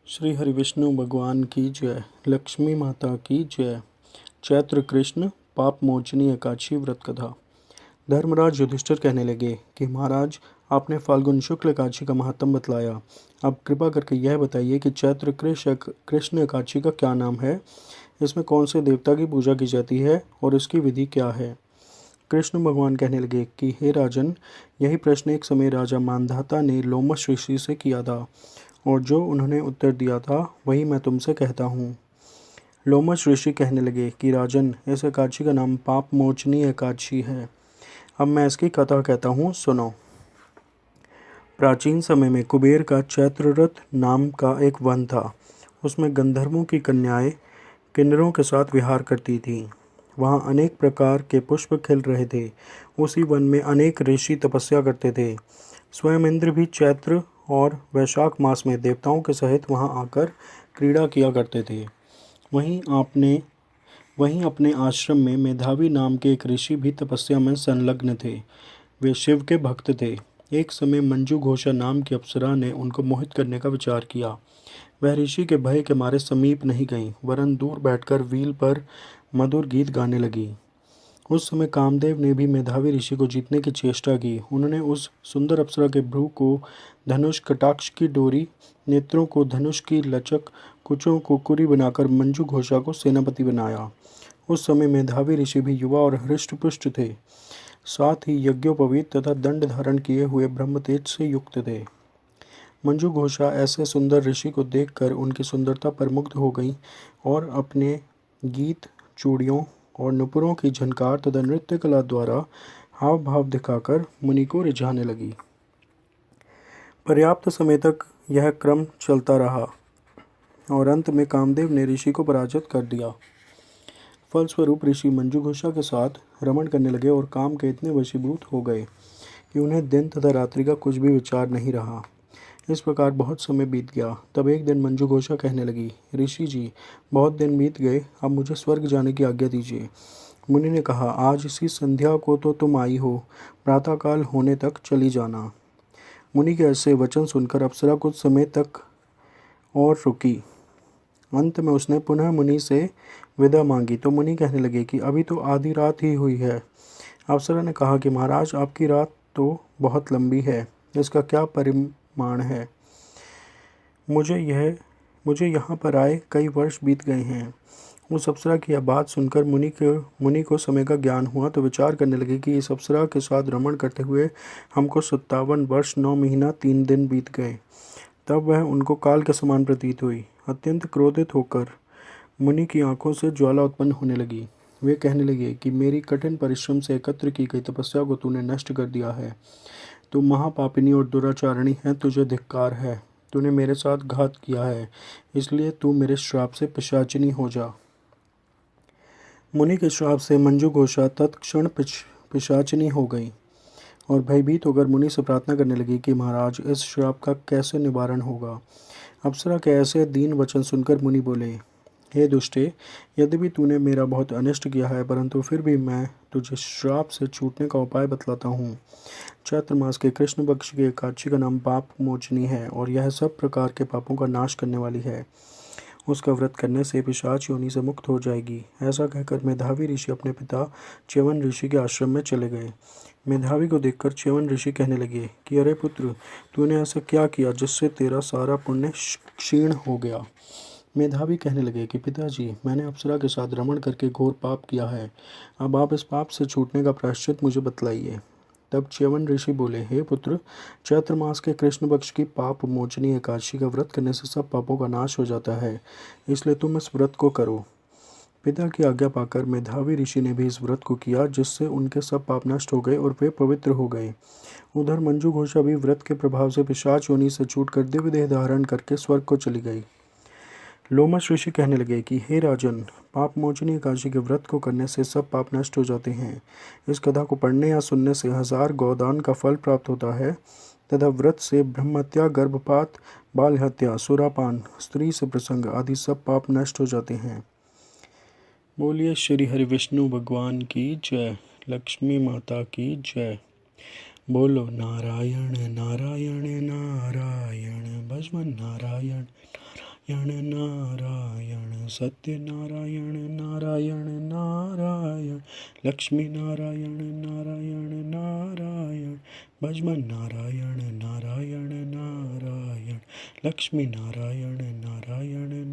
श्री हरि विष्णु भगवान की जय। लक्ष्मी माता की जय। चैत्र कृष्ण पाप मोचनी एकादशी व्रत कथा। धर्मराज युधिष्ठिर कहने लगे कि महाराज, आपने फाल्गुन शुक्ल एकादशी का महात्म बतलाया। अब कृपा करके यह बताइए कि चैत्र कृष्ण एकादशी का क्या नाम है, इसमें कौन से देवता की पूजा की जाती है और इसकी विधि क्या है। कृष्ण भगवान कहने लगे कि हे राजन, यही प्रश्न एक समय राजा मानधाता ने लोमश ऋषि से किया था और जो उन्होंने उत्तर दिया था वही मैं तुमसे कहता हूँ। लोमश ऋषि कहने लगे कि राजन, इस एकादशी का नाम पाप मोचनी एकादशी है। अब मैं इसकी कथा कहता हूँ, सुनो। प्राचीन समय में कुबेर का चैत्ररथ नाम का एक वन था। उसमें गंधर्वों की कन्याएं किन्नरों के साथ विहार करती थीं। वहाँ अनेक प्रकार के पुष्प खिल रहे थे। उसी वन में अनेक ऋषि तपस्या करते थे। स्वयं इंद्र भी चैत्र और वैशाख मास में देवताओं के सहित वहाँ आकर क्रीड़ा किया करते थे। वहीं अपने आश्रम में मेधावी नाम के एक ऋषि भी तपस्या में संलग्न थे। वे शिव के भक्त थे। एक समय मंजू घोषा नाम की अप्सरा ने उनको मोहित करने का विचार किया। वह ऋषि के भय के मारे समीप नहीं गई, वरन दूर बैठकर वील पर मधुर गीत गाने लगी। उस समय कामदेव ने भी मेधावी ऋषि को जीतने की चेष्टा की। उन्होंने उस सुंदर अप्सरा के भ्रू को धनुष, कटाक्ष की डोरी, नेत्रों को धनुष की लचक, कुचों को कुरी बनाकर मंजू घोषा को सेनापति बनाया। उस समय मेधावी ऋषि भी युवा और हृष्टपुष्ट थे, साथ ही यज्ञोपवीत तथा दंड धारण किए हुए ब्रह्मतेज से युक्त थे। मंजू घोषा ऐसे सुंदर ऋषि को देखकर उनकी सुंदरता पर मुग्ध हो गई और अपने गीत, चूड़ियों और नुपुरों की झनकार तथा नृत्य कला द्वारा हाव भाव दिखाकर मुनि को रिझाने लगी। पर्याप्त समय तक यह क्रम चलता रहा और अंत में कामदेव ने ऋषि को पराजित कर दिया। फलस्वरूप ऋषि मंजू घोषा के साथ रमण करने लगे और काम के इतने वशीभूत हो गए कि उन्हें दिन तथा रात्रि का कुछ भी विचार नहीं रहा। इस प्रकार बहुत समय बीत गया। तब एक दिन मंजू घोषा कहने लगी, ऋषि जी, बहुत दिन बीत गए, अब मुझे स्वर्ग जाने की आज्ञा दीजिए। मुनि ने कहा, आज इसी संध्या को तो तुम आई हो, प्रातःकाल होने तक चली जाना। मुनि के ऐसे वचन सुनकर अप्सरा कुछ समय तक और रुकी। अंत में उसने पुनः मुनि से विदा मांगी तो मुनि कहने लगे कि अभी तो आधी रात ही हुई है। अप्सरा ने कहा कि महाराज, आपकी रात तो बहुत लंबी है, इसका क्या परिमाण है। मुझे यहाँ पर आए कई वर्ष बीत गए हैं। उस अप्सरा की यह बात सुनकर मुनि को समय का ज्ञान हुआ तो विचार करने लगे कि इस अप्सरा के साथ रमण करते हुए हमको 57 वर्ष 9 महीना 3 दिन बीत गए। तब वह उनको काल के समान प्रतीत हुई। अत्यंत क्रोधित होकर मुनि की आंखों से ज्वाला उत्पन्न होने लगी। वे कहने लगे कि मेरी कठिन परिश्रम से एकत्र की गई तपस्या को तूने नष्ट कर दिया है। तू महापापिनी और दुराचारणी है, तुझे धिक्कार है। तूने मेरे साथ घात किया है, इसलिए तू मेरे श्राप से पिशाचिनी हो जा। मुनि के श्राप से मंजू घोषा तत्क्षण पिशाचिनी हो गई और भयभीत होकर मुनि से प्रार्थना करने लगी कि महाराज, इस श्राप का कैसे निवारण होगा। अप्सरा के ऐसे दीन वचन सुनकर मुनि बोले, हे दुष्टे, यद्यपि तूने मेरा बहुत अनिष्ट किया है, परंतु फिर भी मैं तुझे श्राप से छूटने का उपाय बतलाता हूँ। चैत्र मास के कृष्ण पक्ष की एकादशी का नाम पाप मोचनी है और यह सब प्रकार के पापों का नाश करने वाली है। उसका व्रत करने से पिशाच योनि से मुक्त हो जाएगी। ऐसा कहकर मेधावी ऋषि अपने पिता च्यवन ऋषि के आश्रम में चले गए। मेधावी को देखकर च्यवन ऋषि कहने लगे कि अरे पुत्र, तूने ऐसा क्या किया जिससे तेरा सारा पुण्य क्षीण हो गया। मेधावी कहने लगे कि पिताजी, मैंने अप्सरा के साथ रमण करके घोर पाप किया है। अब आप इस पाप से छूटने का प्रायश्चित मुझे बतलाइए। तब च्यवन ऋषि बोले, हे पुत्र, चैत्र मास के कृष्ण पक्ष की पाप मोचनी एकादशी का व्रत करने से सब पापों का नाश हो जाता है, इसलिए तुम इस व्रत को करो। पिता की आज्ञा पाकर मेधावी ऋषि ने भी इस व्रत को किया, जिससे उनके सब पाप नष्ट हो गए और वे पवित्र हो गए। उधर मंजू घोषा भी व्रत के प्रभाव से पिशाच योनि से छूटकर दिव्य देह धारण करके स्वर्ग को चली गई। लोमश ऋषि कहने लगे कि हे राजन, पाप मोचनी एकादशी के व्रत को करने से सब पाप नष्ट हो जाते हैं। इस कथा को पढ़ने या सुनने से 1000 गोदान का फल प्राप्त होता है तथा व्रत से ब्रह्महत्या, गर्भपात, बाल हत्या, सुरापान, स्त्री से प्रसंग आदि सब पाप नष्ट हो जाते हैं। बोलिए श्री हरि विष्णु भगवान की जय। लक्ष्मी माता की जय। बोलो नारायण नारायण नारायण, भजवन नारायण नारायण सत्यनारायण नारायण नारायण लक्ष्मी नारायण नारायण नारायण भजमन नारायण नारायण नारायण लक्ष्मी नारायण नारायण